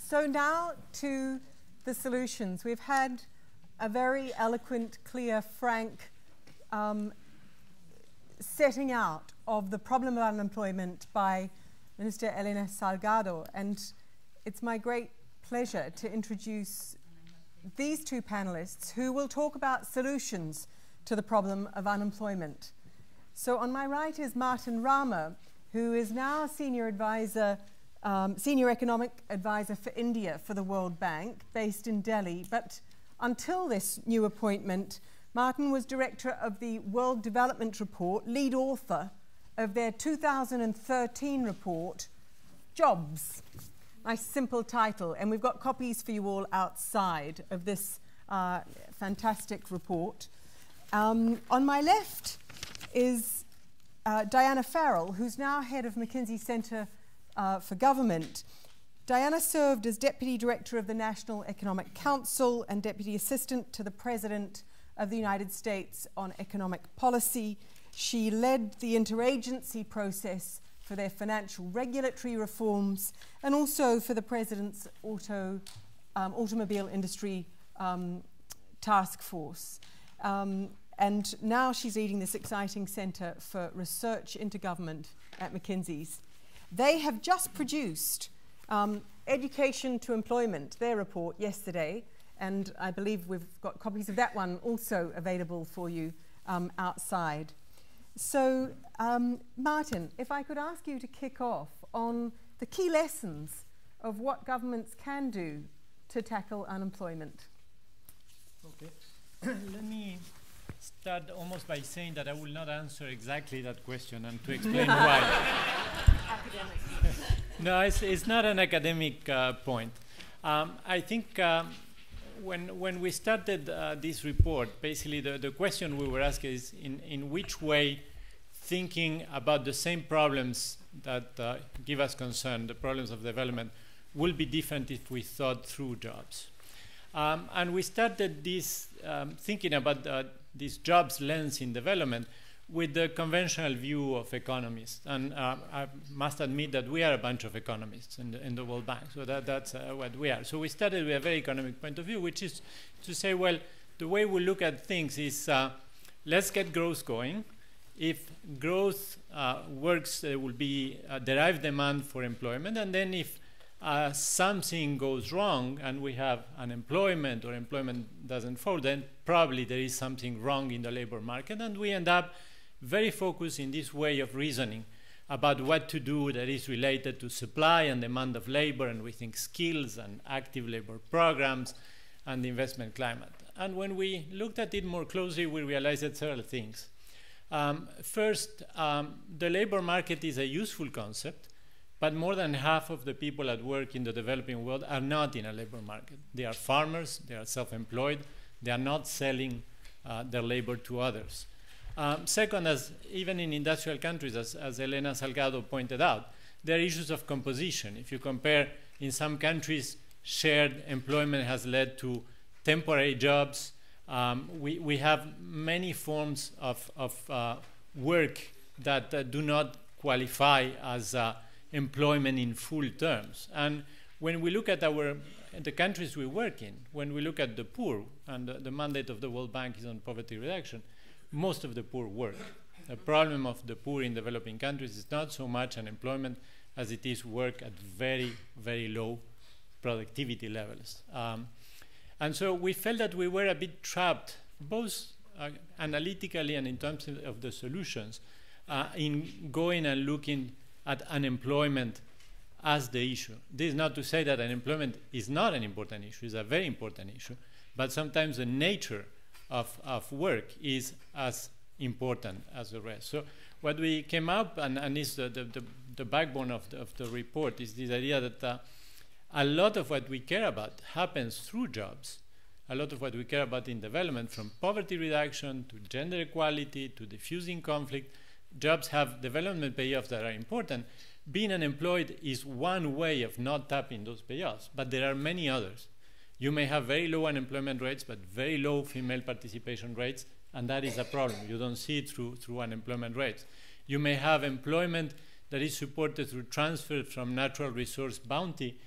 So now to the solutions. We've had a very eloquent, clear, frank setting out of the problem of unemployment by Minister Elena Salgado, and it's my great pleasure to introduce these two panelists who will talk about solutions to the problem of unemployment. So on my right is Martin Rama, who is now Senior Economic Advisor for India for the World Bank, based in Delhi. But until this new appointment, Martin was Director of the World Development Report, lead author of their 2013 report, Jobs. Nice simple title, and we've got copies for you all outside of this fantastic report. On my left is Diana Farrell, who's now head of McKinsey Center for Government. Diana served as Deputy Director of the National Economic Council and Deputy Assistant to the President of the United States on Economic Policy. She led the interagency process for their financial regulatory reforms and also for the President's automobile industry task force. And now she's leading this exciting Centre for Research into Government at McKinsey's. They have just produced Education to Employment, their report yesterday, and I believe we've got copies of that one also available for you outside. So, Martin, if I could ask you to kick off on the key lessons of what governments can do to tackle unemployment. Okay. Let me start almost by saying that I will not answer exactly that question and to explain why. No, it's not an academic point. I think when we started this report, basically the question we were asking is in which way thinking about the same problems that give us concern, the problems of development, will be different if we thought through jobs. And we started this thinking about this jobs lens in development with the conventional view of economists. And I must admit that we are a bunch of economists in the World Bank, so that's what we are. So we started with a very economic point of view, which is to say, well, the way we look at things is let's get growth going. If growth works, there will be a derived demand for employment, and then if something goes wrong and we have unemployment or employment doesn't fall, then probably there is something wrong in the labor market, and we end up very focused in this way of reasoning about what to do that is related to supply and demand of labor, and we think skills and active labor programs and the investment climate. And when we looked at it more closely, we realized that several things. First, the labor market is a useful concept, but more than half of the people at work in the developing world are not in a labor market. They are farmers, they are self-employed, they are not selling their labor to others. Second, even in industrial countries, as Elena Salgado pointed out, there are issues of composition. If you compare, in some countries, shared employment has led to temporary jobs. We have many forms of work that do not qualify as employment in full terms. And when we look at the countries we work in, when we look at the poor, and the mandate of the World Bank is on poverty reduction, most of the poor work. The problem of the poor in developing countries is not so much unemployment as it is work at very, very low productivity levels. And so we felt that we were a bit trapped, both analytically and in terms of the solutions, in going and looking at unemployment as the issue. This is not to say that unemployment is not an important issue, it's a very important issue, but sometimes the nature of work is as important as the rest. So what we came up, and is the backbone of the report, is this idea that a lot of what we care about happens through jobs. A lot of what we care about in development, from poverty reduction to gender equality to diffusing conflict, jobs have development payoffs that are important. Being unemployed is one way of not tapping those payoffs, but there are many others. You may have very low unemployment rates, but very low female participation rates, and that is a problem. You don't see it through unemployment rates. You may have employment that is supported through transfer from natural resource bounty,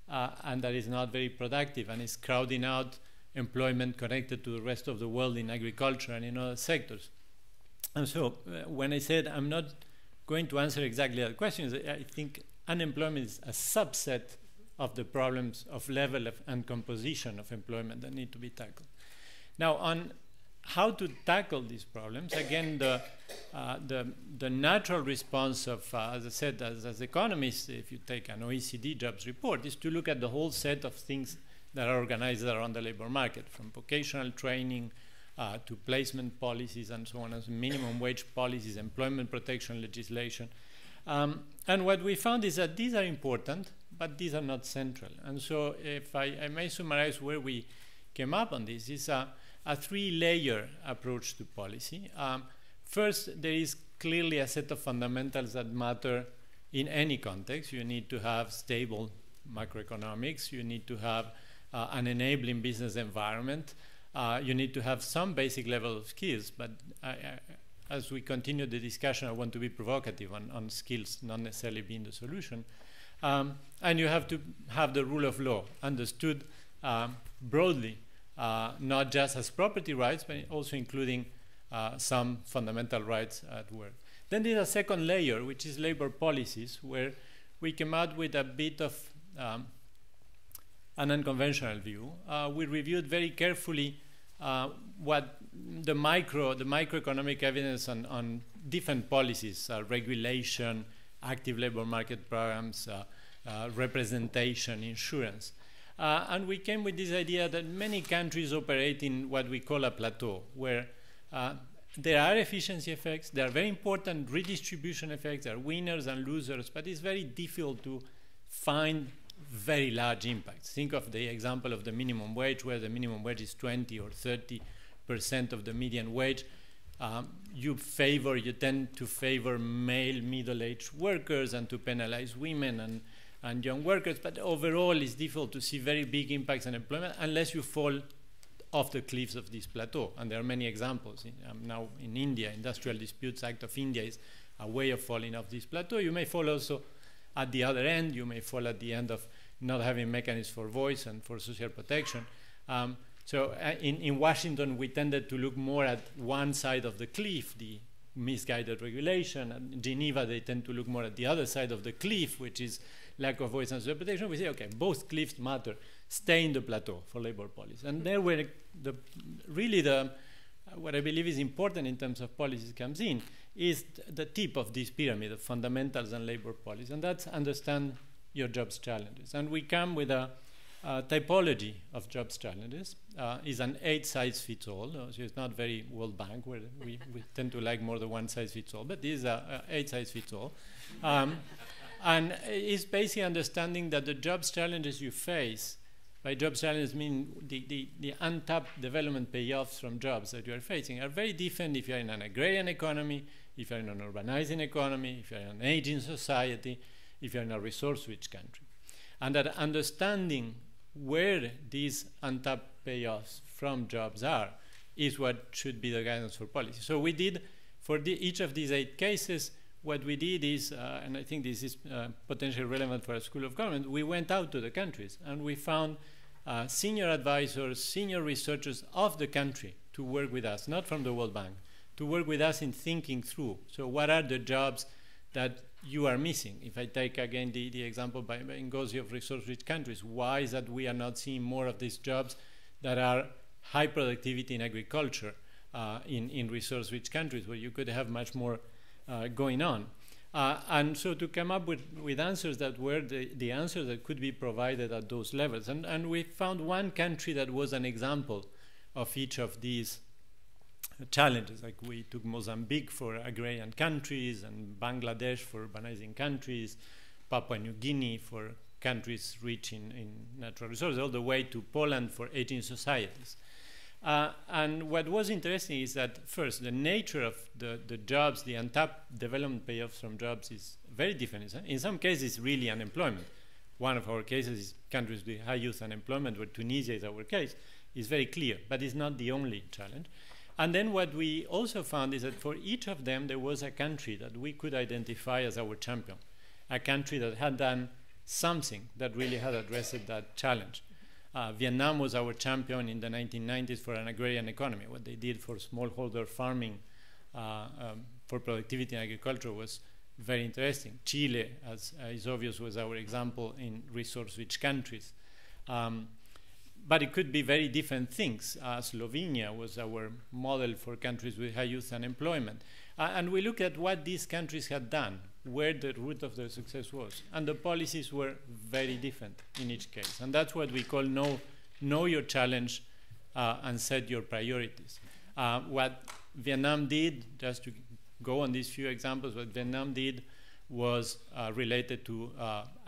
and that is not very productive and is crowding out employment connected to the rest of the world in agriculture and in other sectors. And so when I said I'm not going to answer exactly that question, I think unemployment is a subset of the problems of level and composition of employment that need to be tackled. Now, on how to tackle these problems, again, the natural response of, as I said, as economists, if you take an OECD jobs report, is to look at the whole set of things that are organized around the labor market, from vocational training to placement policies and so on, as minimum wage policies, employment protection legislation. And what we found is that these are important, but these are not central. And so if I may summarize where we came up on this, is a three-layer approach to policy. First, there is clearly a set of fundamentals that matter in any context. You need to have stable macroeconomics. You need to have an enabling business environment. You need to have some basic level of skills, but as we continue the discussion, I want to be provocative on skills not necessarily being the solution. And you have to have the rule of law understood broadly, not just as property rights, but also including some fundamental rights at work. Then there's a second layer, which is labor policies, where we came out with a bit of an unconventional view. We reviewed very carefully what the microeconomic evidence on different policies, regulation, active labor market programs, representation, insurance. And we came with this idea that many countries operate in what we call a plateau, where there are efficiency effects, there are very important redistribution effects, there are winners and losers, but it's very difficult to find very large impacts. Think of the example of the minimum wage, where the minimum wage is 20 or 30% of the median wage. You tend to favor male middle-aged workers and to penalize women and young workers, but overall it's difficult to see very big impacts on employment unless you fall off the cliffs of this plateau. And there are many examples. Now in India, Industrial Disputes Act of India is a way of falling off this plateau. You may fall also at the other end. You may fall at the end of not having mechanisms for voice and for social protection. So in Washington, we tended to look more at one side of the cliff, the misguided regulation. And in Geneva, they tend to look more at the other side of the cliff, which is lack of voice and social protection. We say, okay, both cliffs matter. Stay in the plateau for labor policy. And there where what I believe is important in terms of policies comes in is the tip of this pyramid of fundamentals and labor policy, and that's understand your jobs challenges. And we come with a typology of jobs challenges. Is an 8-size-fits-all, so it's not very World Bank, where we tend to like more the one-size-fits-all, but this is a 8-size-fits-all. And it's basically understanding that the jobs challenges you face, by jobs challenges mean the untapped development payoffs from jobs that you are facing, are very different if you're in an agrarian economy, if you're in an urbanizing economy, if you're in an aging society, if you're in a resource-rich country. And that understanding where these untapped payoffs from jobs are is what should be the guidance for policy. So we did, for each of these 8 cases, what we did is, and I think this is potentially relevant for a school of government, we went out to the countries and we found senior advisors, senior researchers of the country to work with us, not from the World Bank, to work with us in thinking through. So what are the jobs that you are missing? If I take again the example by Ngozi of resource-rich countries, why is that we are not seeing more of these jobs that are high productivity in agriculture in resource-rich countries where you could have much more going on? And so to come up with answers that were the answers that could be provided at those levels. And we found one country that was an example of each of these challenges. Like we took Mozambique for agrarian countries, and Bangladesh for urbanizing countries, Papua New Guinea for countries rich in natural resources, all the way to Poland for aging societies. And what was interesting is that, first, the nature of the jobs, the untapped development payoffs from jobs is very different. In some cases, really unemployment. One of our cases is countries with high youth unemployment, where Tunisia is our case, is very clear, but it's not the only challenge. And then what we also found is that for each of them, there was a country that we could identify as our champion, a country that had done something that really had addressed that challenge. Vietnam was our champion in the 1990s for an agrarian economy. What they did for smallholder farming for productivity in agriculture was very interesting. Chile, as is obvious, was our example in resource-rich countries. But it could be very different things. Slovenia was our model for countries with high youth unemployment. And we look at what these countries had done, where the root of their success was. And the policies were very different in each case. And that's what we call know your challenge and set your priorities. What Vietnam did, just to go on these few examples, what Vietnam did was related to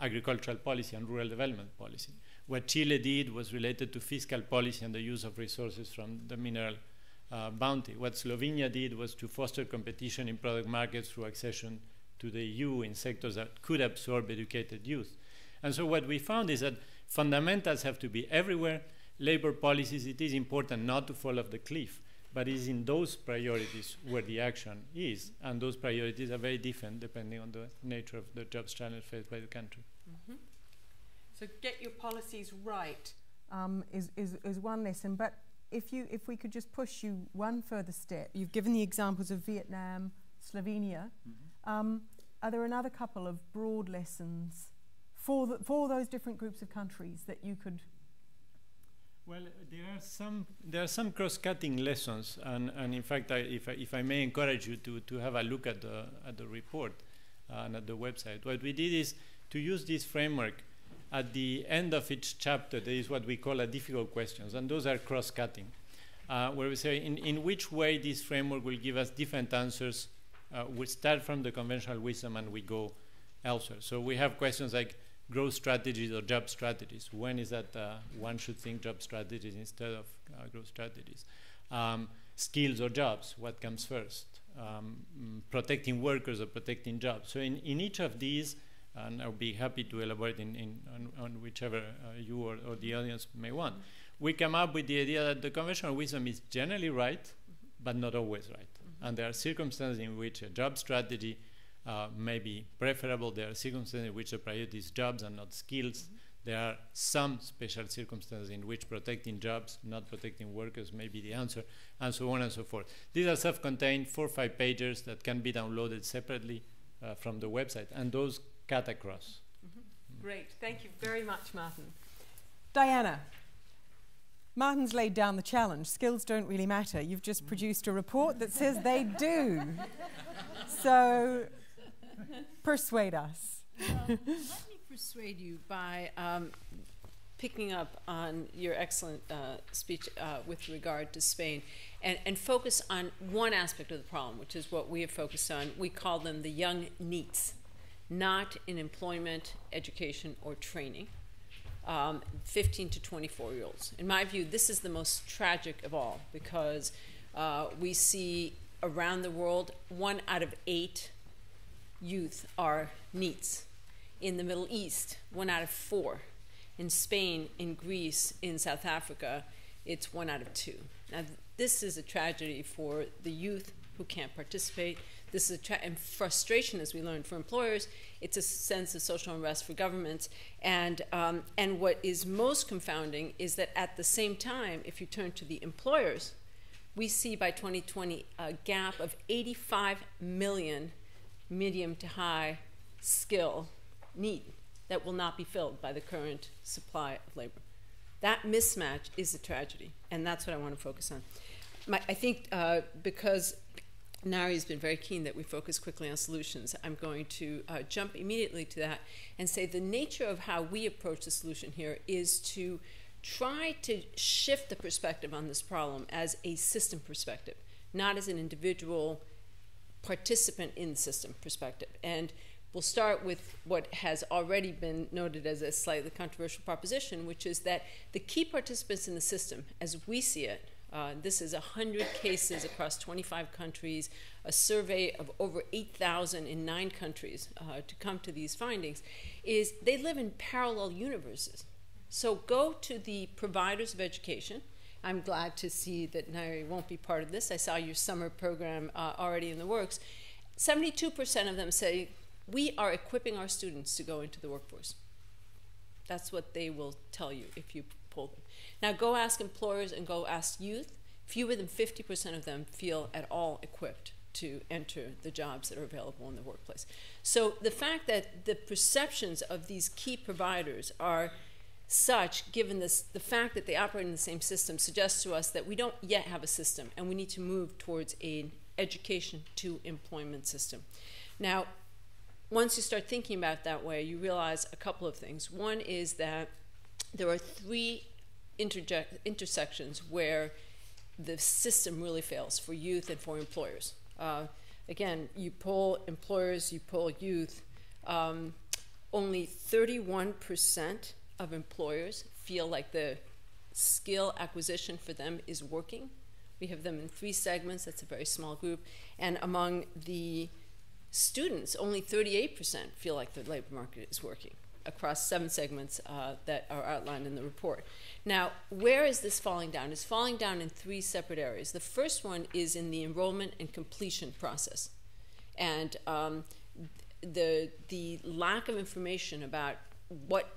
agricultural policy and rural development policy. What Chile did was related to fiscal policy and the use of resources from the mineral bounty. What Slovenia did was to foster competition in product markets through accession to the EU in sectors that could absorb educated youth. And so what we found is that fundamentals have to be everywhere. Labor policies, it is important not to fall off the cliff, but it is in those priorities where the action is. And those priorities are very different depending on the nature of the jobs challenge faced by the country. Mm-hmm. So get your policies right is one lesson. But if we could just push you one further step, you've given the examples of Vietnam, Slovenia. Mm-hmm. Are there another couple of broad lessons for those different groups of countries that you could? Well, there are some cross-cutting lessons, and in fact, if I may encourage you to have a look at the report and at the website. What we did is to use this framework. At the end of each chapter, there is what we call a difficult questions, and those are cross-cutting, where we say in which way this framework will give us different answers. We start from the conventional wisdom and we go elsewhere. So we have questions like growth strategies or job strategies. When is that one should think job strategies instead of growth strategies? Skills or jobs, what comes first? Protecting workers or protecting jobs. So in each of these, and I'll be happy to elaborate on whichever you or the audience may want. We come up with the idea that the conventional wisdom is generally right, but not always right. And there are circumstances in which a job strategy may be preferable. There are circumstances in which the priority is jobs and not skills. There are some special circumstances in which protecting jobs, not protecting workers, may be the answer, and so on and so forth. These are self-contained 4 or 5 pages that can be downloaded separately from the website, and those cut across. Mm-hmm. Great, thank you very much, Martin. Diana, Martin's laid down the challenge. Skills don't really matter. You've just produced a report that says they do. So, persuade us. Let me persuade you by picking up on your excellent speech with regard to Spain and focus on one aspect of the problem, which is what we have focused on. We call them the young NEETs. Not in employment, education, or training, 15 to 24-year-olds. In my view, this is the most tragic of all because we see around the world 1 out of 8 youth are NEETs. In the Middle East, 1 out of 4. In Spain, in Greece, in South Africa, it's 1 out of 2. Now, this is a tragedy for the youth who can't participate. This is and frustration, as we learned, for employers. It's a sense of social unrest for governments. And what is most confounding is that at the same time, if you turn to the employers, we see by 2020 a gap of 85 million medium to high skill need that will not be filled by the current supply of labor. That mismatch is a tragedy, and that's what I want to focus on. I think because Ngaire has been very keen that we focus quickly on solutions, I'm going to jump immediately to that and say the nature of how we approach the solution here is to try to shift the perspective on this problem as a system perspective, not as an individual participant in the system perspective. And we'll start with what has already been noted as a slightly controversial proposition, which is that the key participants in the system, as we see it, this is 100 cases across 25 countries, a survey of over 8,000 in 9 countries to come to these findings, is they live in parallel universes. So go to the providers of education. I'm glad to see that Ngaire won't be part of this. I saw your summer program already in the works. 72% of them say, we are equipping our students to go into the workforce. That's what they will tell you if you poll them. Now go ask employers and go ask youth. Fewer than 50% of them feel at all equipped to enter the jobs that are available in the workplace. So the fact that the perceptions of these key providers are such, given this, the fact that they operate in the same system, suggests to us that we don't yet have a system, and we need to move towards an education to employment system. Now, once you start thinking about it that way, you realize a couple of things. One is that there are three intersections where the system really fails for youth and for employers. Again, you poll employers, you poll youth. Only 31% of employers feel like the skill acquisition for them is working. We have them in 3 segments. That's a very small group. And among the students, only 38% feel like the labor market is working across 7 segments that are outlined in the report. Now, where is this falling down? It's falling down in 3 separate areas. The first one is in the enrollment and completion process. And the lack of information about what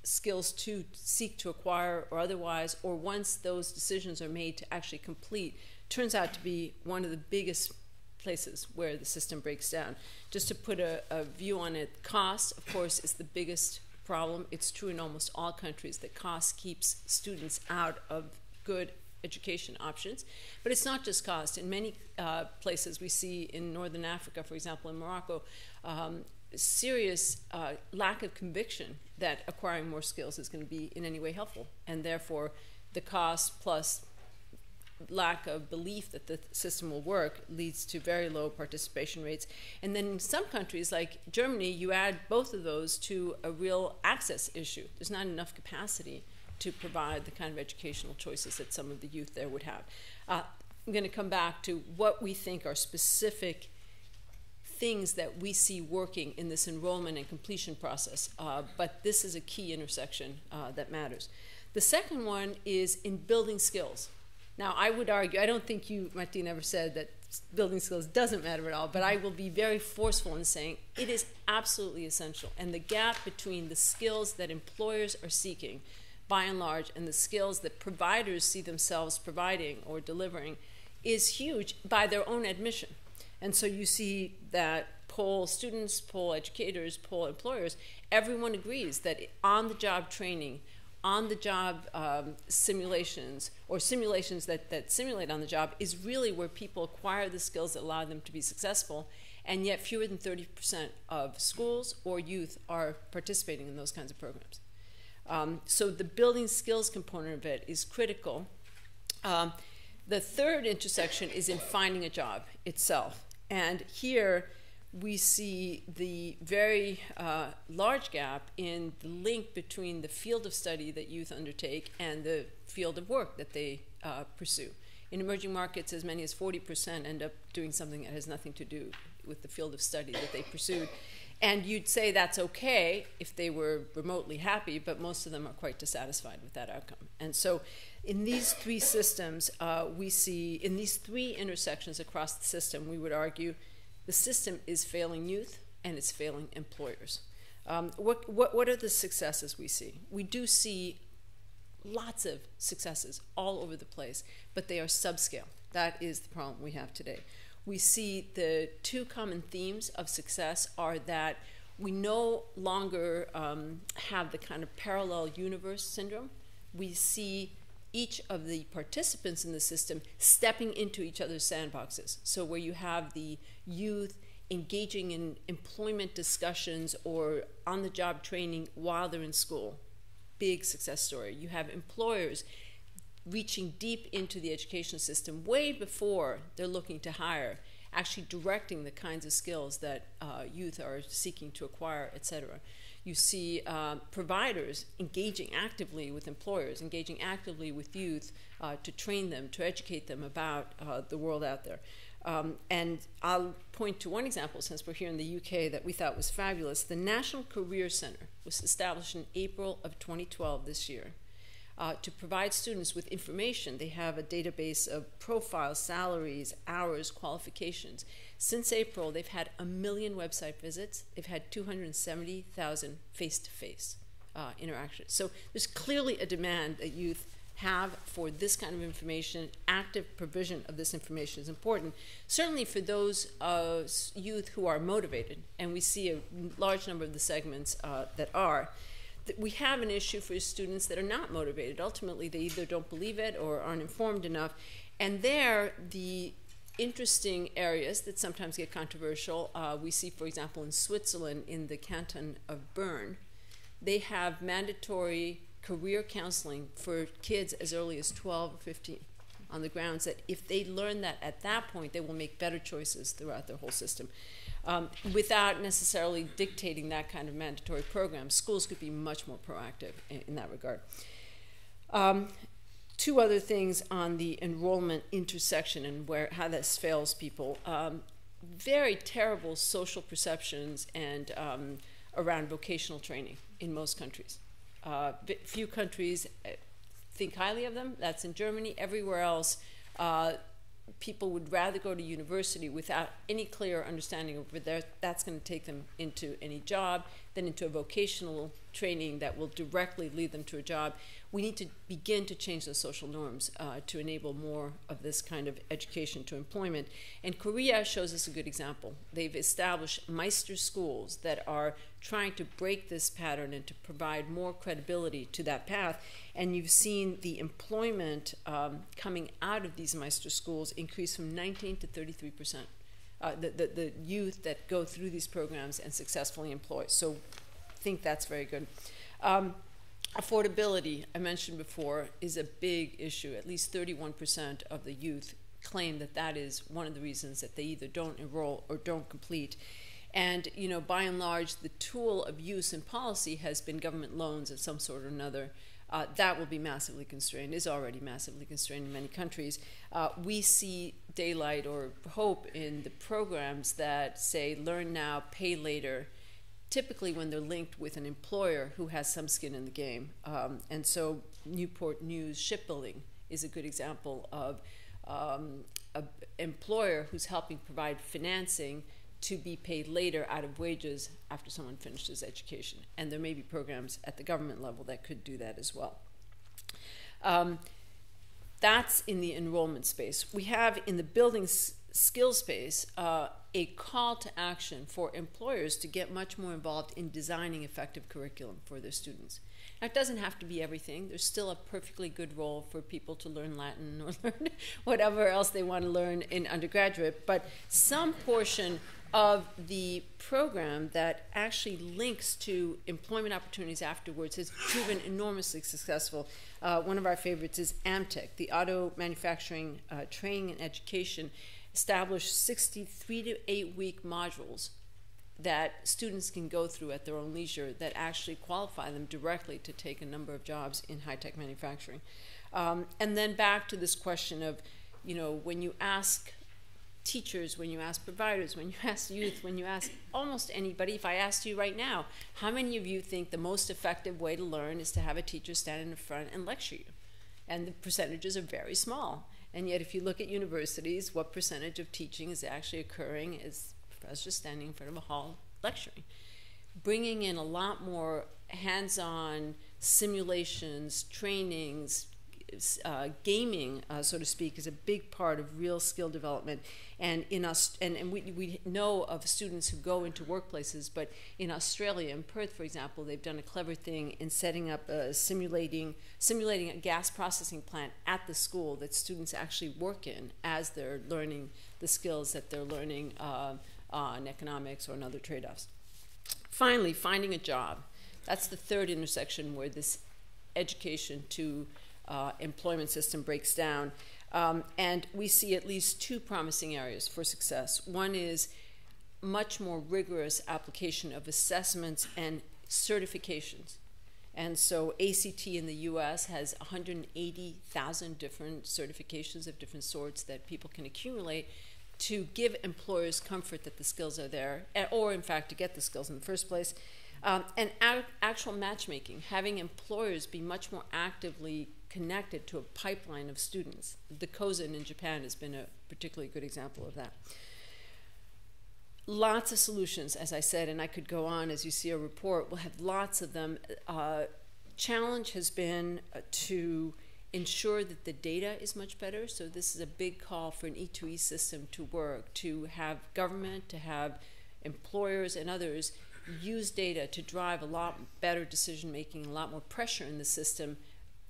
skills to seek to acquire or otherwise, or once those decisions are made to actually complete, turns out to be one of the biggest places where the system breaks down. Just to put a view on it, cost, of course, is the biggest problem. It's true in almost all countries that cost keeps students out of good education options. But it's not just cost. In many places we see in Northern Africa, for example, in Morocco, serious lack of conviction that acquiring more skills is going to be in any way helpful. And therefore, the cost plus lack of belief that the system will work leads to very low participation rates. And then in some countries like Germany, you add both of those to a real access issue. There's not enough capacity to provide the kind of educational choices that some of the youth there would have. I'm going to come back to what we think are specific things that we see working in this enrollment and completion process, but this is a key intersection that matters. The second one is in building skills. Now, I would argue, I don't think you, Martin, ever said that building skills doesn't matter at all, but I will be very forceful in saying it is absolutely essential. And the gap between the skills that employers are seeking, by and large, and the skills that providers see themselves providing or delivering is huge by their own admission. And so you see that poll students, poll educators, poll employers, everyone agrees that on-the-job training, on-the-job simulations, or simulations that simulate on the job, is really where people acquire the skills that allow them to be successful, and yet fewer than 30% of schools or youth are participating in those kinds of programs. So the building skills component of it is critical. The third intersection is in finding a job itself. And here we see the very large gap in the link between the field of study that youth undertake and the field of work that they pursue. In emerging markets, as many as 40% end up doing something that has nothing to do with the field of study that they pursued. And you'd say that's okay if they were remotely happy, but most of them are quite dissatisfied with that outcome. And so in these 3 systems, we see, in these 3 intersections across the system, we would argue the system is failing youth and it's failing employers. What are the successes we see? We do see lots of successes all over the place, but they are subscale. That is the problem we have today. We see the 2 common themes of success are that we no longer have the kind of parallel universe syndrome. We see each of the participants in the system stepping into each other's sandboxes. So where you have the youth engaging in employment discussions or on-the-job training while they're in school, big success story. You have employers reaching deep into the education system way before they're looking to hire, actually directing the kinds of skills that youth are seeking to acquire, et cetera. You see providers engaging actively with employers, engaging actively with youth to train them, to educate them about the world out there. And I'll point to one example, since we're here in the UK, that we thought was fabulous. The National Career Center was established in April of 2012 this year. To provide students with information. They have a database of profiles, salaries, hours, qualifications. Since April, they've had 1 million website visits. They've had 270,000 face-to-face interaction. So there's clearly a demand that youth have for this kind of information. Active provision of this information is important, certainly for those youth who are motivated, and we see a large number of the segments that are. We have an issue for students that are not motivated. Ultimately, they either don't believe it or aren't informed enough, and there, the interesting areas that sometimes get controversial, we see, for example, in Switzerland, in the canton of Bern, they have mandatory career counseling for kids as early as 12 or 15, on the grounds that if they learn that at that point, they will make better choices throughout their whole system. Without necessarily dictating that kind of mandatory program, schools could be much more proactive in that regard. Two other things on the enrollment intersection and how this fails people. Very terrible social perceptions and around vocational training in most countries. Few countries think highly of them. That's in Germany. Everywhere else, people would rather go to university without any clear understanding of whether that's going to take them into any job than into a vocational training that will directly lead them to a job. We need to begin to change those social norms to enable more of this kind of education to employment. And Korea shows us a good example. They've established Meister schools that are trying to break this pattern and to provide more credibility to that path. And you've seen the employment coming out of these Meister schools increase from 19 to 33%. The youth that go through these programs and successfully employ. So I think that's very good. Affordability, I mentioned before, is a big issue. At least 31% of the youth claim that that is one of the reasons that they either don't enroll or don't complete. And, you know, by and large, the tool of use in policy has been government loans of some sort or another. That will be massively constrained, is already massively constrained in many countries. We see daylight or hope in the programs that say learn now, pay later, typically when they're linked with an employer who has some skin in the game. And so Newport News Shipbuilding is a good example of an employer who's helping provide financing to be paid later out of wages after someone finishes education. And there may be programs at the government level that could do that as well. That's in the enrollment space. We have in the building skill space a call to action for employers to get much more involved in designing effective curriculum for their students. Now, it doesn't have to be everything. There's still a perfectly good role for people to learn Latin or learn whatever else they want to learn in undergraduate, but some portion of the program that actually links to employment opportunities afterwards has proven enormously successful. One of our favorites is AMTEC, the Auto Manufacturing Training and Education, established 63 to 8 week modules that students can go through at their own leisure that actually qualify them directly to take a number of jobs in high-tech manufacturing. And then back to this question of, you know, when you ask teachers, when you ask providers, when you ask youth, when you ask almost anybody, if I asked you right now, how many of you think the most effective way to learn is to have a teacher stand in the front and lecture you? And the percentages are very small. And yet if you look at universities, what percentage of teaching is actually occurring is professors standing in front of a hall lecturing. Bringing in a lot more hands-on simulations, trainings, gaming, so to speak, is a big part of real skill development. And in we know of students who go into workplaces, but in Australia, in Perth, for example, they've done a clever thing in setting up simulating a gas processing plant at the school that students actually work in as they're learning the skills that they're learning on economics or in other trade-offs. Finally, finding a job. That's the third intersection where this education to employment system breaks down. And we see at least two promising areas for success. One is much more rigorous application of assessments and certifications. And so ACT in the US has 180,000 different certifications of different sorts that people can accumulate to give employers comfort that the skills are there, or in fact to get the skills in the first place. And actual matchmaking, having employers be much more actively connected to a pipeline of students. The Kozen in Japan has been a particularly good example of that. lots of solutions, as I said, and I could go on. As you see our report, we'll have lots of them. Challenge has been to ensure that the data is much better. So this is a big call for an E2E system to work, to have government, to have employers and others use data to drive a lot better decision making, a lot more pressure in the system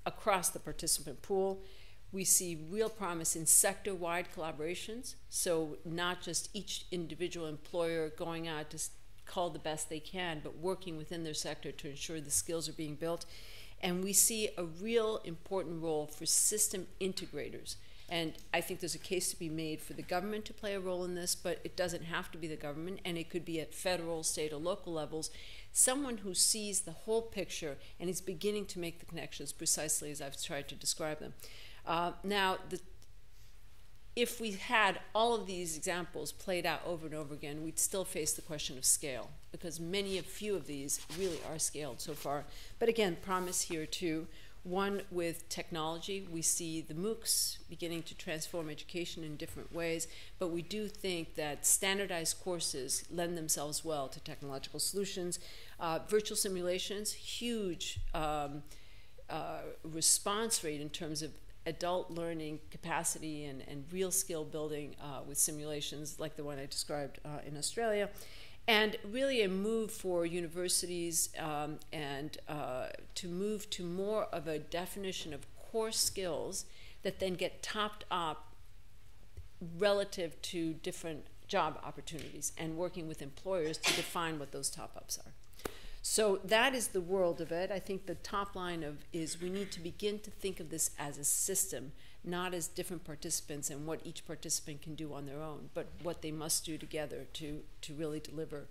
across the participant pool. We see real promise in sector-wide collaborations, so not just each individual employer going out to call the best they can, but working within their sector to ensure the skills are being built. And we see a real important role for system integrators. And I think there's a case to be made for the government to play a role in this, but it doesn't have to be the government, and it could be at federal, state, or local levels. Someone who sees the whole picture and is beginning to make the connections precisely as I've tried to describe them. If we had all of these examples played out over and over again, we'd still face the question of scale, because few of these really are scaled so far. But again, promise here too. One, with technology, we see the MOOCs beginning to transform education in different ways, but we do think that standardized courses lend themselves well to technological solutions. Virtual simulations, huge response rate in terms of adult learning capacity and real skill building with simulations like the one I described in Australia. And really a move for universities and to move to more of a definition of core skills that then get topped up relative to different job opportunities and working with employers to define what those top-ups are. So that is the world of it. I think the top line is we need to begin to think of this as a system, not as different participants and what each participant can do on their own, but what they must do together to really deliver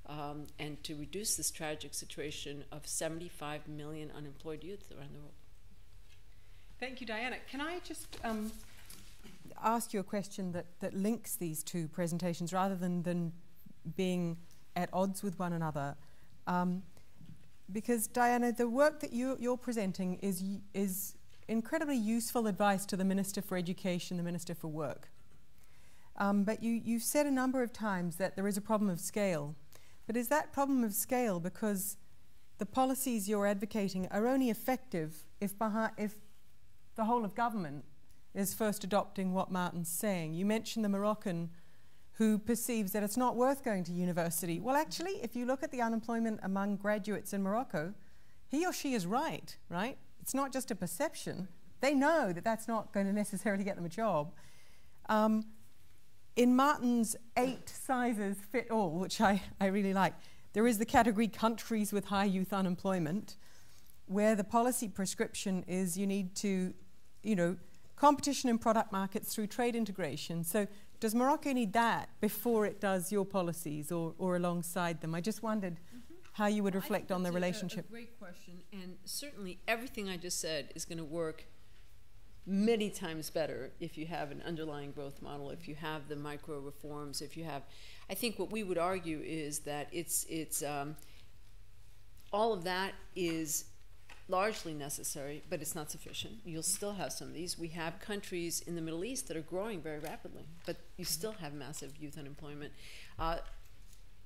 and to reduce this tragic situation of 75 million unemployed youth around the world. Thank you, Diana. Can I just ask you a question that links these two presentations rather than being at odds with one another? Because Diana, the work that you're presenting is incredibly useful advice to the Minister for Education, the Minister for Work. But you've said a number of times that there is a problem of scale. But is that problem of scale because the policies you're advocating are only effective if the whole of government is first adopting what Martin's saying? You mentioned the Moroccan who perceives that it's not worth going to university. Well, actually, if you look at the unemployment among graduates in Morocco, he or she is right? It's not just a perception. They know that that's not going to necessarily get them a job. In Martin's 8 sizes fit all, which I really like, there is the category countries with high youth unemployment, where the policy prescription is you need to, competition in product markets through trade integration. So does Morocco need that before it does your policies or alongside them? I just wondered how you would reflect on the relationship. A great question, and certainly everything I just said is going to work many times better if you have an underlying growth model, if you have the micro reforms, if you have. I think what we would argue is that it's all of that is largely necessary, but it's not sufficient. You'll still have some of these. We have countries in the Middle East that are growing very rapidly, but you still have massive youth unemployment.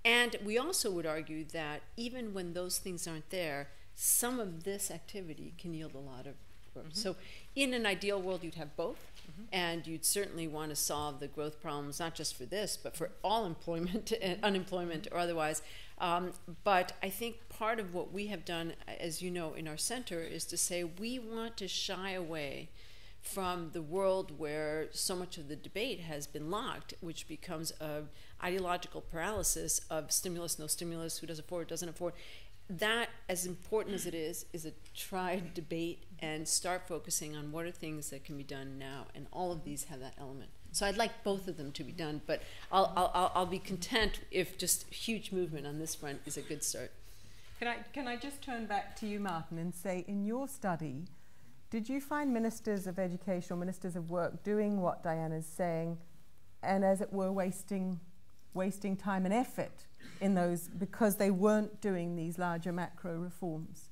And we also would argue that even when those things aren't there, some of this activity can yield a lot of growth. So in an ideal world, you'd have both, and you'd certainly want to solve the growth problems, not just for this, but for all employment, unemployment or otherwise. But I think part of what we have done, as you know, in our center is to say we want to shy away from the world where so much of the debate has been locked, which becomes an ideological paralysis of stimulus, no stimulus, who does afford, doesn't afford. That, as important as it is a tried debate, and start focusing on what are things that can be done now, and all of these have that element. So I'd like both of them to be done, but I'll be content if just huge movement on this front is a good start. Can I just turn back to you, Martin, and say, in your study, did you find ministers of education or ministers of work doing what Diana's saying, and as it were wasting time and effort in those because they weren't doing these larger macro reforms?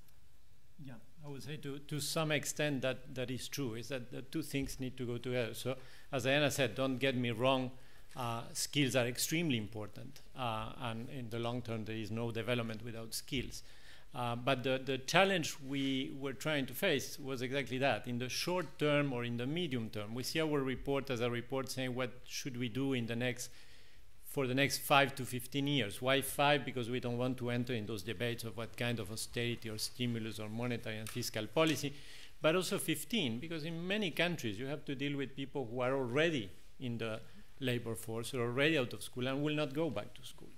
Yeah, I would say to some extent that is true, is that the two things need to go together. So as Diana said, don't get me wrong, skills are extremely important, and in the long term there is no development without skills. But the challenge we were trying to face was exactly that. In the short term or in the medium term, we see our report as a report saying what should we do for the next 5 to 15 years. Why 5? Because we don't want to enter in those debates of what kind of austerity or stimulus or monetary and fiscal policy, but also 15, because in many countries you have to deal with people who are already in the labor force or already out of school and will not go back to school.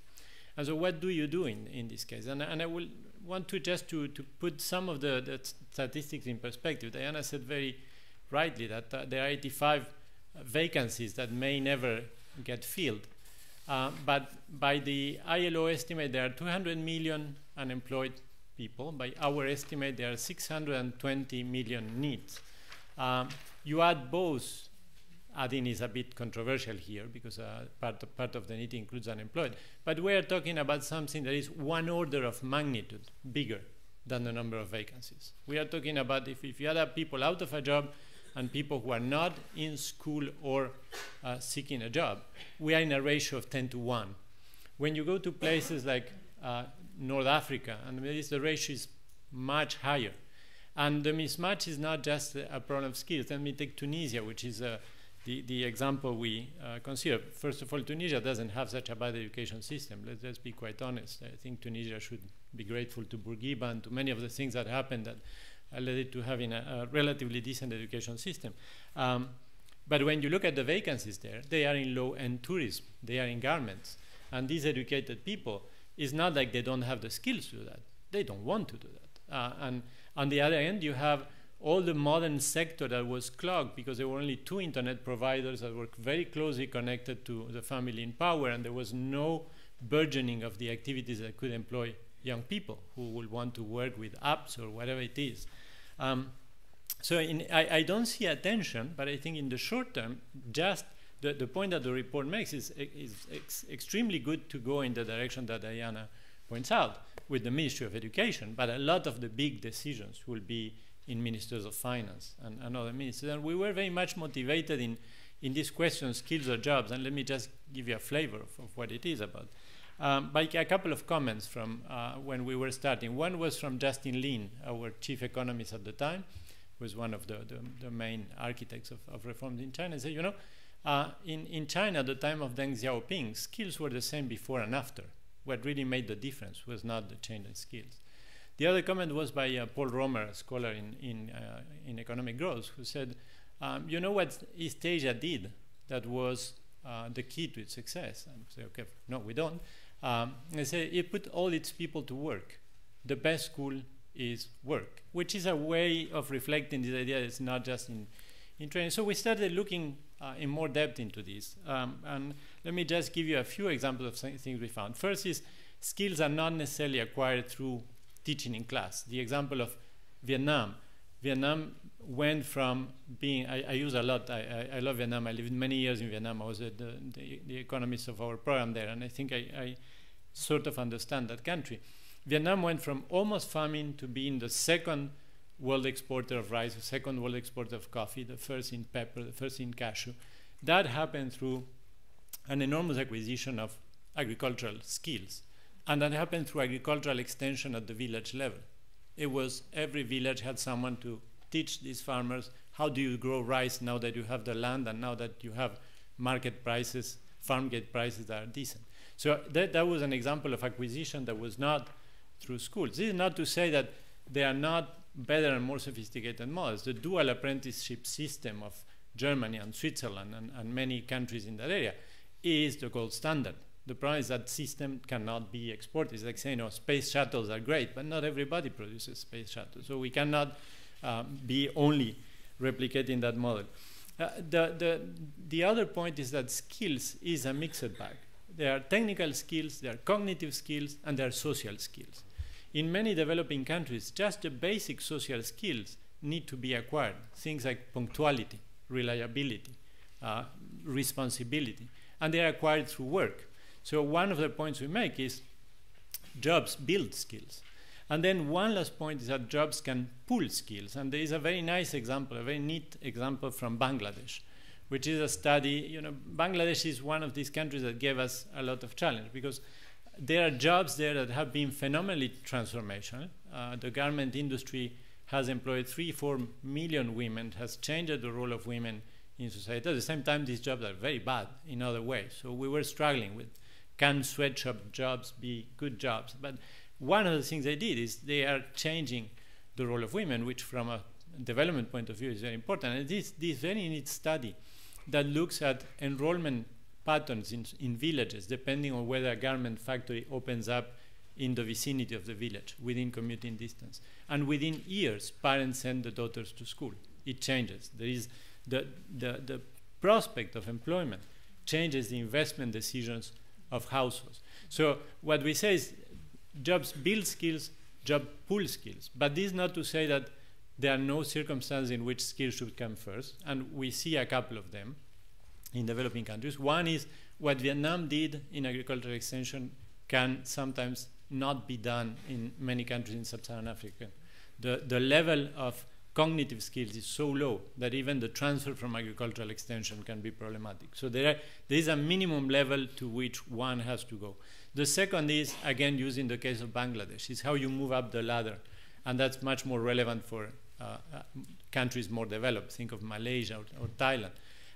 And so what do you do in this case? And I will want to just to put some of the statistics in perspective. Diana said very rightly that there are 85 vacancies that may never get filled. But by the ILO estimate, there are 200 million unemployed people. By our estimate, there are 620 million needs. You add both. Adding is a bit controversial here because part of the need includes unemployed. But we are talking about something that is 1 order of magnitude bigger than the number of vacancies. We are talking about if you add up people out of a job and people who are not in school or seeking a job, we are in a ratio of 10 to 1. When you go to places like North Africa and the ratio is much higher. And the mismatch is not just a problem of skills. Let me take Tunisia, which is the example we consider. First of all, Tunisia doesn't have such a bad education system. Let's be quite honest. I think Tunisia should be grateful to Bourguiba and to many of the things that happened that led it to having a relatively decent education system. But when you look at the vacancies there, they are in low-end tourism. They are in garments. And these educated people, it's not like they don't have the skills to do that. They don't want to do that. And on the other end, you have all the modern sector that was clogged because there were only 2 internet providers that were very closely connected to the family in power, and there was no burgeoning of the activities that could employ young people who will want to work with apps or whatever it is. So I don't see a tension, but I think in the short term, just the point that the report makes is extremely good to go in the direction that Diana points out with the Ministry of Education, but a lot of the big decisions will be in ministers of finance and other ministers. And we were very much motivated in this question, skills or jobs, and let me just give you a flavor of what it is about. By a couple of comments from when we were starting. One was from Justin Lin, our chief economist at the time, who was one of the main architects of reforms in China. He said, you know, in China, at the time of Deng Xiaoping, skills were the same before and after. What really made the difference was not the change in skills. The other comment was by Paul Romer, a scholar in economic growth, who said, you know what East Asia did that was the key to its success? And I say, okay, no, we don't. They say it put all its people to work. The best school is work, which is a way of reflecting this idea that it's not just in training. So we started looking in more depth into this. And let me just give you a few examples of things we found. First is skills are not necessarily acquired through teaching in class. The example of Vietnam. Vietnam went from being, I use a lot, I love Vietnam. I lived many years in Vietnam. I was the economist of our program there, and I think I sort of understand that country. Vietnam went from almost famine to being the 2nd world exporter of rice, the 2nd world exporter of coffee, the 1st in pepper, the 1st in cashew. That happened through an enormous acquisition of agricultural skills. And that happened through agricultural extension at the village level. It was every village had someone to teach these farmers how do you grow rice now that you have the land and now that you have market prices, farm gate prices that are decent. So that was an example of acquisition that was not through schools. This is not to say that they are not better and more sophisticated models. The dual apprenticeship system of Germany and Switzerland and many countries in that area is the gold standard. The problem is that system cannot be exported. It's like saying, oh, space shuttles are great, but not everybody produces space shuttles. So we cannot be only replicating that model. The other point is that skills is a mixed bag. There are technical skills, there are cognitive skills, and there are social skills. In many developing countries, just the basic social skills need to be acquired. Things like punctuality, reliability, responsibility, and they are acquired through work. So one of the points we make is jobs build skills. And then one last point is that jobs can pull skills. And there is a very nice example, a very neat example from Bangladesh, which is a study. Bangladesh is one of these countries that gave us a lot of challenge because there are jobs there that have been phenomenally transformational. The garment industry has employed 3-4 million women, has changed the role of women in society. At the same time, these jobs are very bad in other ways. So we were struggling with, can sweatshop jobs be good jobs? But one of the things they did is they are changing the role of women, which from a development point of view is very important. And this very neat study that looks at enrollment patterns in villages, depending on whether a garment factory opens up in the vicinity of the village, within commuting distance. And within years, parents send the daughters to school. It changes. There is the prospect of employment changes the investment decisions of households. So what we say is jobs build skills, job pull skills. But this is not to say that there are no circumstances in which skills should come first. And we see a couple of them in developing countries. One is what Vietnam did in agricultural extension can sometimes not be done in many countries in sub-Saharan Africa. The level of cognitive skills is so low that even the transfer from agricultural extension can be problematic. So there is a minimum level to which one has to go. The second is, again, using the case of Bangladesh, is how you move up the ladder. And that's much more relevant for countries more developed. Think of Malaysia or Thailand.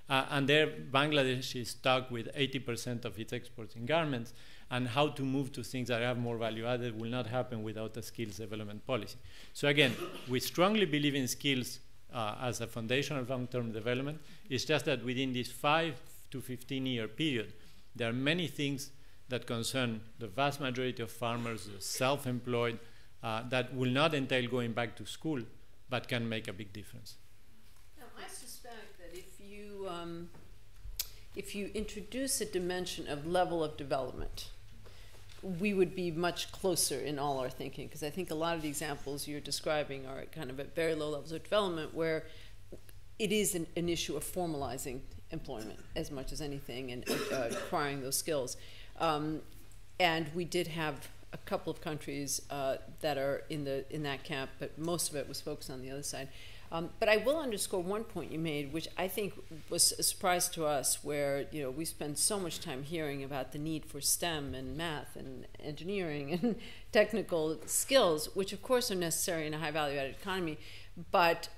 And there, Bangladesh is stuck with 80% of its exports in garments, and how to move to things that have more value added will not happen without a skills development policy. So again, we strongly believe in skills as a foundation of long-term development. It's just that within this 5 to 15-year period, there are many things that concern the vast majority of farmers, the self-employed, that will not entail going back to school, but can make a big difference. Now, I suspect that if you introduce a dimension of level of development, we would be much closer in all our thinking, because I think a lot of the examples you're describing are kind of at very low levels of development where it is an issue of formalizing employment as much as anything and acquiring those skills. And we did have a couple of countries that are in that camp, but most of it was focused on the other side. But I will underscore one point you made, which I think was a surprise to us, where we spend so much time hearing about the need for STEM and math and engineering and technical skills, which of course are necessary in a high value-added economy. But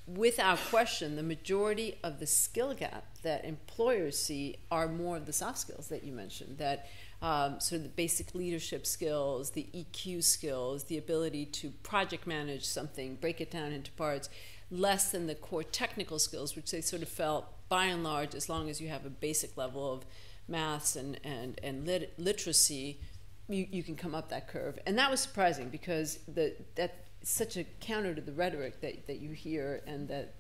without question, the majority of the skill gap that employers see are more of the soft skills that you mentioned, that sort of the basic leadership skills, the EQ skills, the ability to project manage something, break it down into parts, less than the core technical skills, which they sort of felt, by and large, as long as you have a basic level of maths and literacy, you can come up that curve. And that was surprising, because that's such a counter to the rhetoric that you hear and that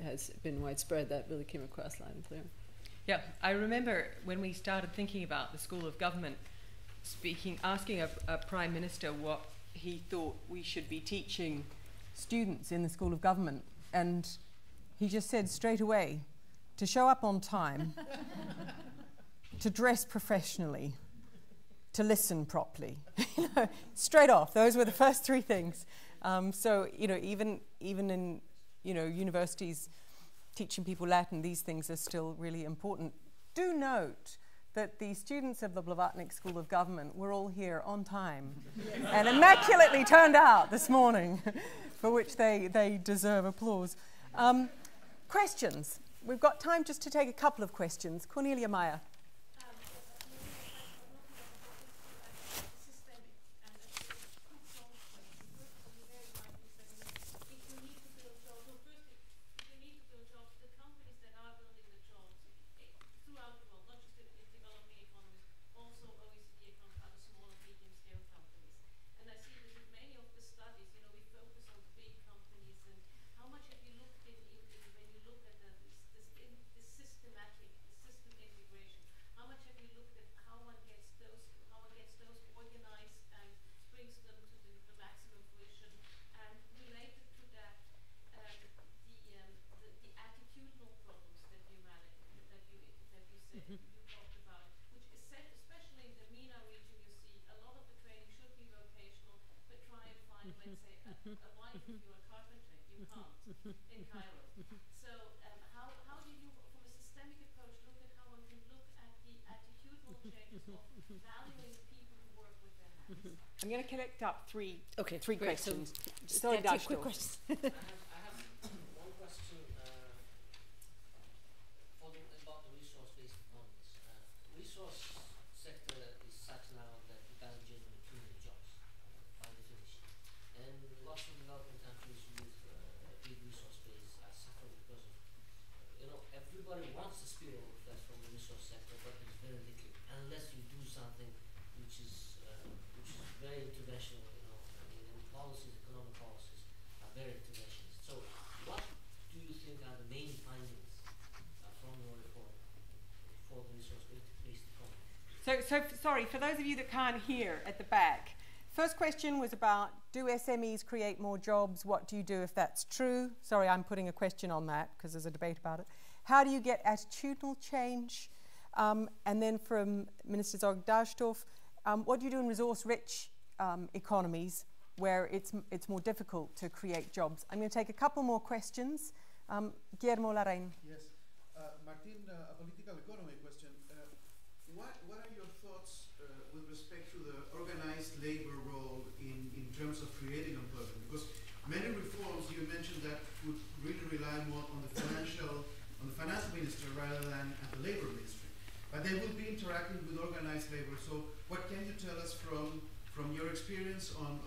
has been widespread. That really came across loud and clear. Yeah, I remember when we started thinking about the School of Government, asking a Prime Minister what he thought we should be teaching Students in the School of Government, and he just said straight away to show up on time, to dress professionally, to listen properly. Straight off, those were the first three things. So even in universities, teaching people Latin, these things are still really important. Do note that the students of the Blavatnik School of Government were all here on time and immaculately turned out this morning, for which they deserve applause. Questions? We've got time just to take a couple of questions. Cornelia Meyer. In Cairo. So how do you aspects of valuing the people who work with their hands. I'm going to collect up three Great. questions. So, Sorry, quick Dashto. questions. I have one question about the resource-based economies. Resource sector is such now that it doesn't generate too many jobs, by definition. And lots of developing countries with big resource base are suffering because of, everybody wants the spillover effects from the resource sector, but there's very little, unless you do something which is very interventional, and policies, economic policies are very interventionist. So what do you think are the main findings from your report for the resource-based economy? So sorry, for those of you that can't hear at the back, first question was about, do SMEs create more jobs? What do you do if that's true? Sorry, I'm putting a question on that because there's a debate about it. How do you get attitudinal change? And then from Minister Zogdashtov, what do you do in resource-rich economies where it's more difficult to create jobs? I'm going to take a couple more questions. Guillermo Larraín. Yes. Martin, a political economy question. What are your thoughts with respect to the organized labor role in terms of creating employment? Because many reforms you mentioned that would really rely more on the finance minister rather than at the labor ministry. But they will be interacting with organized labor. So what can you tell us from your experience on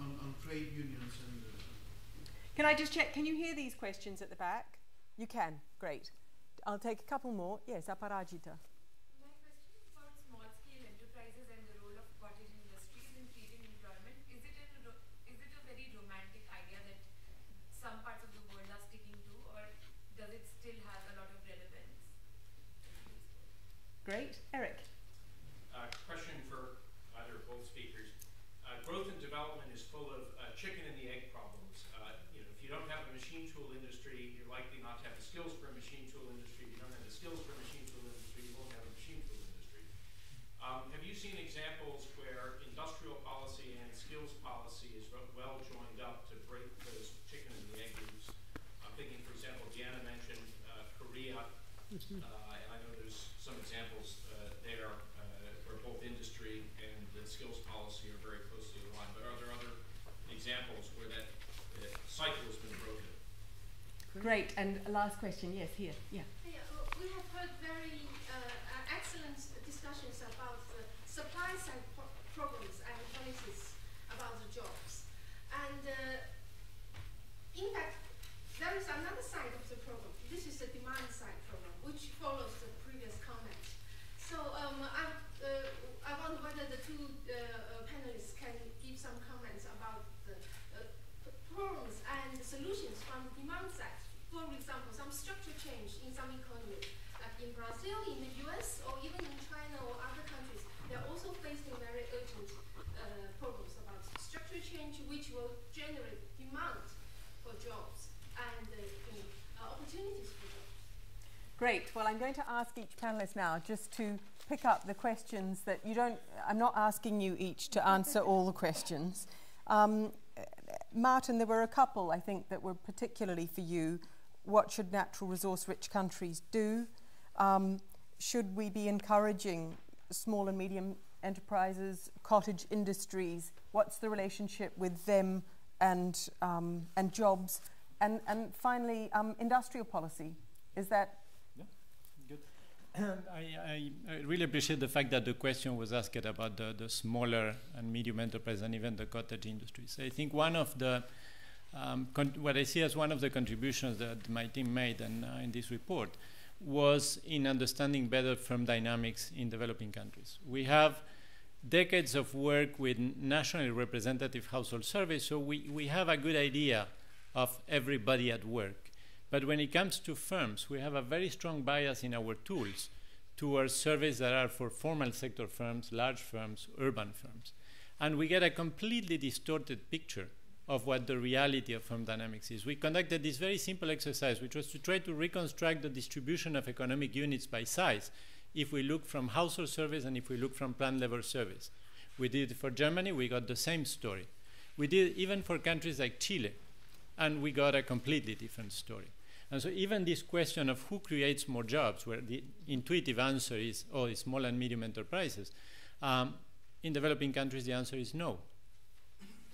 trade unions? And Can I just check, can you hear these questions at the back? You can, great. I'll take a couple more. Yes, Aparajita. My question is about small-scale enterprises and the role of cottage industries in creating employment. Is it a very romantic idea that some parts of the world are sticking to, or does it still have a lot of relevance? Great. Eric. Question for either or both speakers. Growth and development is full of chicken and the egg problems. If you don't have a machine tool industry, you're likely not to have the skills for a machine tool industry. If you don't have the skills for a machine tool industry, you won't have a machine tool industry. Have you seen examples where industrial policy and skills policy is well joined up to break those chicken and the egg loops? I'm thinking, for example, Diana mentioned Korea, and I know there's some examples there where both industry and the skills policy are very closely aligned. But are there other examples where that cycle has been broken? Great. And last question. Yes, here. Yeah. We have heard very excellent discussions about the supply side problems and policies about the jobs. And in fact, there is another side of the problem. This is the demand side problem, which follows the previous comment. So I wonder whether the two panelists can give some comments about the problems and the solutions from the demand side. For example, some structure change in some economies, like in Brazil, in the US, or even in China or other countries, they're also facing very urgent problems about structure change, which will generate demand for jobs and opportunities for jobs. Great. Well, I'm going to ask each panelist now just to pick up the questions that you don't, I'm not asking you each to answer all the questions. Martin, there were a couple, I think, that were particularly for you. What should natural resource-rich countries do? Should we be encouraging small and medium enterprises, cottage industries? What's the relationship with them and jobs? And finally, industrial policy. Is that? Yeah, good. I really appreciate the fact that the question was asked about the smaller and medium enterprise and even the cottage industries. I think one of the what I see as one of the contributions that my team made in this report was in understanding better firm dynamics in developing countries. We have decades of work with nationally representative household surveys, so we have a good idea of everybody at work. But when it comes to firms, we have a very strong bias in our tools towards surveys that are for formal sector firms, large firms, urban firms. And we get a completely distorted picture of what the reality of firm dynamics is. We conducted this very simple exercise, which was to try to reconstruct the distribution of economic units by size if we look from household surveys and if we look from plant level surveys. We did it for Germany, we got the same story. We did it even for countries like Chile, and we got a completely different story. And so even this question of who creates more jobs, where the intuitive answer is, oh, it's small and medium enterprises, In developing countries, the answer is no.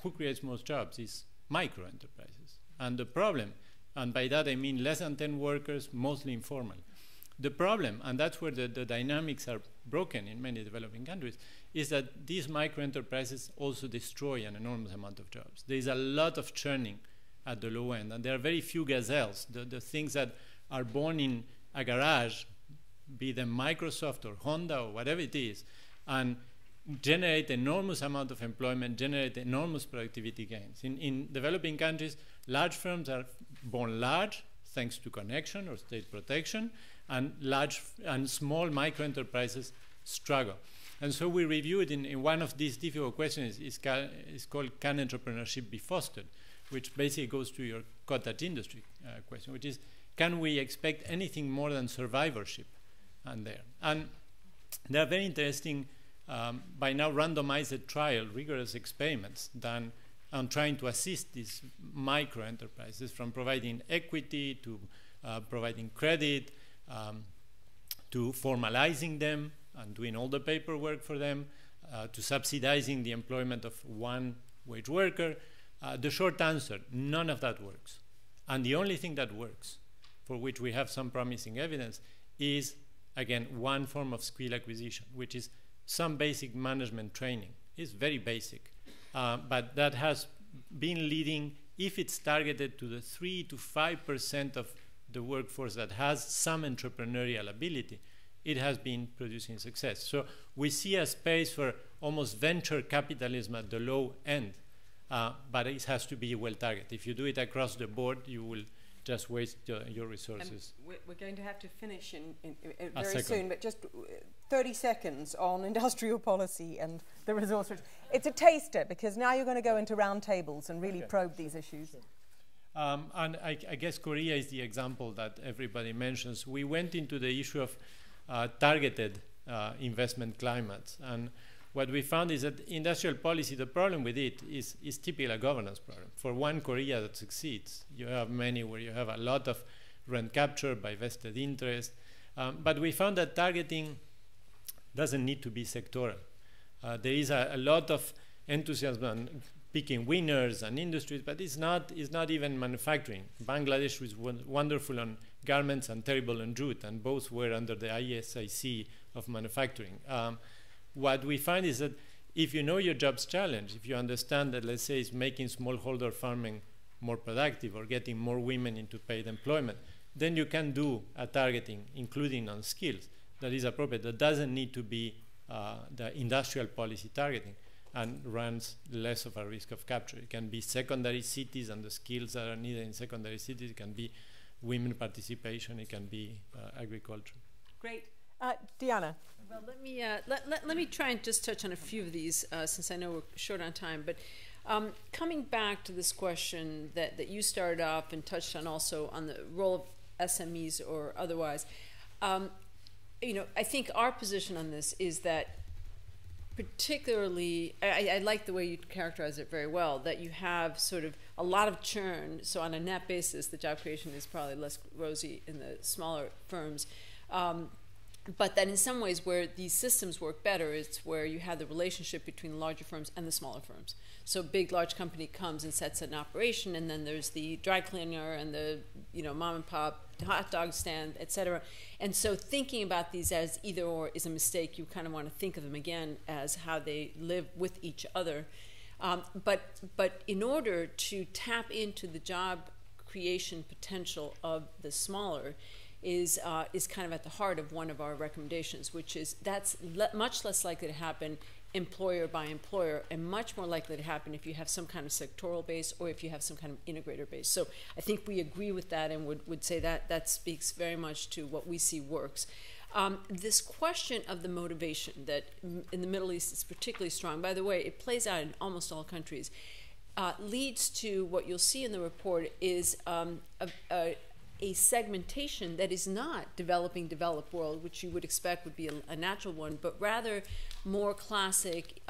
Who creates most jobs is micro enterprises. And the problem, and by that I mean less than 10 workers, mostly informal. The problem, and that's where the dynamics are broken in many developing countries, is that these micro enterprises also destroy an enormous amount of jobs. There is a lot of churning at the low end, and there are very few gazelles, the things that are born in a garage, be them Microsoft or Honda or whatever it is, and generate enormous amount of employment, generate enormous productivity gains. In developing countries, large firms are born large, thanks to connection or state protection, and small micro enterprises struggle. And so we reviewed in one of these difficult questions, is called Can Entrepreneurship Be Fostered? Which basically goes to your cottage industry question, which is, can we expect anything more than survivorship there? And there are very interesting, by now randomized trial, rigorous experiments done on trying to assist these micro enterprises, from providing equity to providing credit, to formalizing them and doing all the paperwork for them, to subsidizing the employment of one wage worker. The short answer, none of that works. And the only thing that works, for which we have some promising evidence, is, again, one form of skill acquisition, which is some basic management training. It's very basic. But that has been leading, if it's targeted to the 3 to 5% of the workforce that has some entrepreneurial ability, it has been producing success. So we see a space for almost venture capitalism at the low end, but it has to be well targeted. If you do it across the board, you will just waste your resources. And we're going to have to finish in very soon, but just 30 seconds on industrial policy and the resource. It's a taster, because now you're going to go into round tables and really probe these issues. Sure. And I guess Korea is the example that everybody mentions. We went into the issue of targeted investment climates. And what we found is that industrial policy, the problem with it is typically a governance problem. For one Korea that succeeds, you have many where you have a lot of rent capture by vested interest. But we found that targeting doesn't need to be sectoral. There is a lot of enthusiasm on picking winners and industries, but it's not even manufacturing. Bangladesh was wonderful on garments and terrible on jute, and both were under the ISIC of manufacturing. What we find is that if you know your job's challenge, if you understand that, let's say, it's making smallholder farming more productive or getting more women into paid employment, then you can do a targeting, including on skills, that is appropriate. That doesn't need to be the industrial policy targeting, and runs less of a risk of capture. It can be secondary cities and the skills that are needed in secondary cities. It can be women participation. It can be agriculture. Great. Diana. Well, let me try and just touch on a few of these, since I know we're short on time. But coming back to this question that you started off and touched on also on the role of SMEs or otherwise, I think our position on this is that particularly, I like the way you characterize it very well, that you have sort of a lot of churn. So on a net basis, the job creation is probably less rosy in the smaller firms. But that in some ways where these systems work better, it's where you have the relationship between the larger firms and the smaller firms. So big, large company comes and sets an operation, and then there's the dry cleaner and the mom and pop hot dog stand, et cetera. And so thinking about these as either or is a mistake. You kind of want to think of them again as how they live with each other. But in order to tap into the job creation potential of the smaller is kind of at the heart of one of our recommendations, which is that's much less likely to happen employer by employer, and much more likely to happen if you have some kind of sectoral base or if you have some kind of integrator base. So I think we agree with that and would say that speaks very much to what we see works. This question of the motivation that in the Middle East is particularly strong, by the way, it plays out in almost all countries, leads to what you'll see in the report is a segmentation that is not developed world, which you would expect would be a natural one, but rather more classic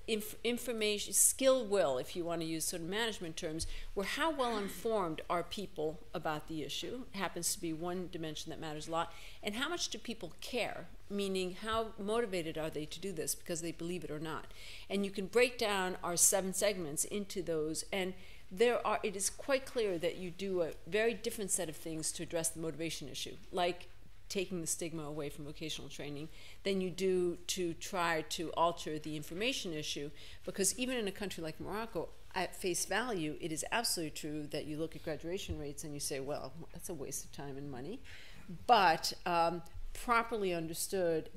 information, skill will, if you want to use sort of management terms, where how well informed are people about the issue happens to be one dimension that matters a lot, and how much do people care, meaning how motivated are they to do this because they believe it or not. And you can break down our 7 segments into those, and it is quite clear that you do a very different set of things to address the motivation issue, like taking the stigma away from vocational training, than you do to try to alter the information issue. Because even in a country like Morocco, at face value, it is absolutely true that you look at graduation rates and you say, well, that's a waste of time and money. But properly understood,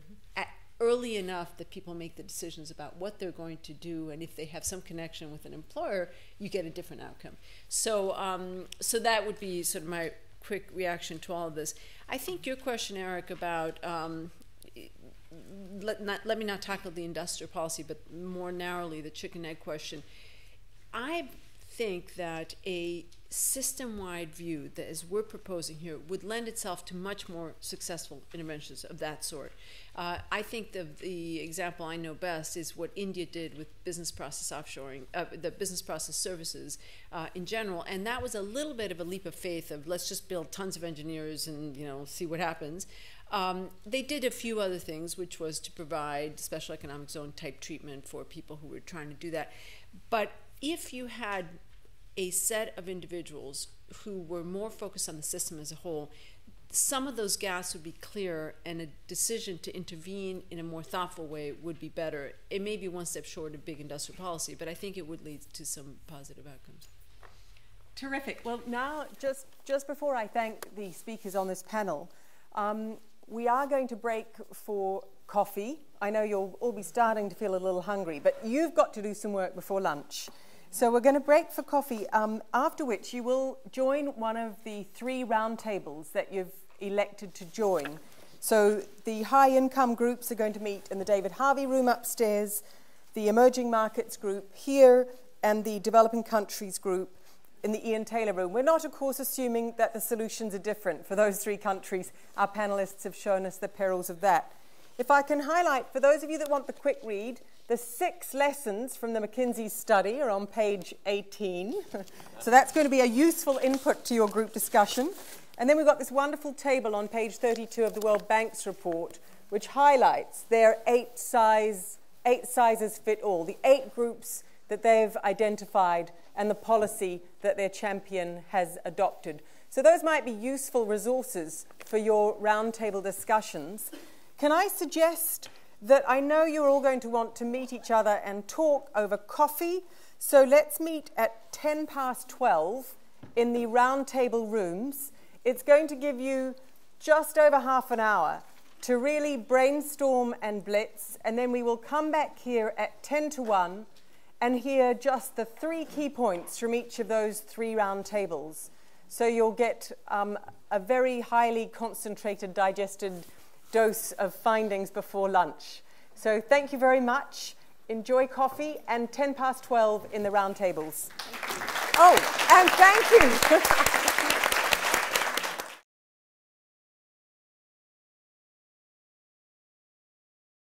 early enough that people make the decisions about what they're going to do, and if they have some connection with an employer, you get a different outcome. So, so that would be sort of my quick reaction to all of this. I think your question, Eric, about let me not tackle the industrial policy, but more narrowly the chicken egg question. I think that a system-wide view that, as we're proposing here, would lend itself to much more successful interventions of that sort. I think the example I know best is what India did with business process offshoring, the business process services in general, and that was a little bit of a leap of faith of let's just build tons of engineers and see what happens. They did a few other things, which was to provide special economic zone type treatment for people who were trying to do that. But if you had a set of individuals who were more focused on the system as a whole, some of those gaps would be clearer, and a decision to intervene in a more thoughtful way would be better. It may be one step short of big industrial policy, but I think it would lead to some positive outcomes. Terrific. Well, now, just before I thank the speakers on this panel, we are going to break for coffee. I know you'll all be starting to feel a little hungry, but you've got to do some work before lunch. So we're going to break for coffee, after which you will join one of the 3 roundtables that you've elected to join. So the high-income groups are going to meet in the David Harvey room upstairs, the emerging markets group here, and the developing countries group in the Ian Taylor room. We're not, of course, assuming that the solutions are different for those 3 countries. Our panelists have shown us the perils of that. If I can highlight, for those of you that want the quick read, the 6 lessons from the McKinsey study are on page 18. So that's going to be a useful input to your group discussion. And then we've got this wonderful table on page 32 of the World Bank's report, which highlights their 8 sizes fit all, the 8 groups that they've identified and the policy that their champion has adopted. So those might be useful resources for your roundtable discussions. Can I suggest that I know you're all going to want to meet each other and talk over coffee, so let's meet at 12:10 in the roundtable rooms. It's going to give you just over half an hour to really brainstorm and blitz, and then we will come back here at 10:01 and hear just the 3 key points from each of those 3 roundtables. So you'll get a very highly concentrated, digested dose of findings before lunch. So thank you very much. Enjoy coffee, and 12:10 in the roundtables. Oh, and thank you.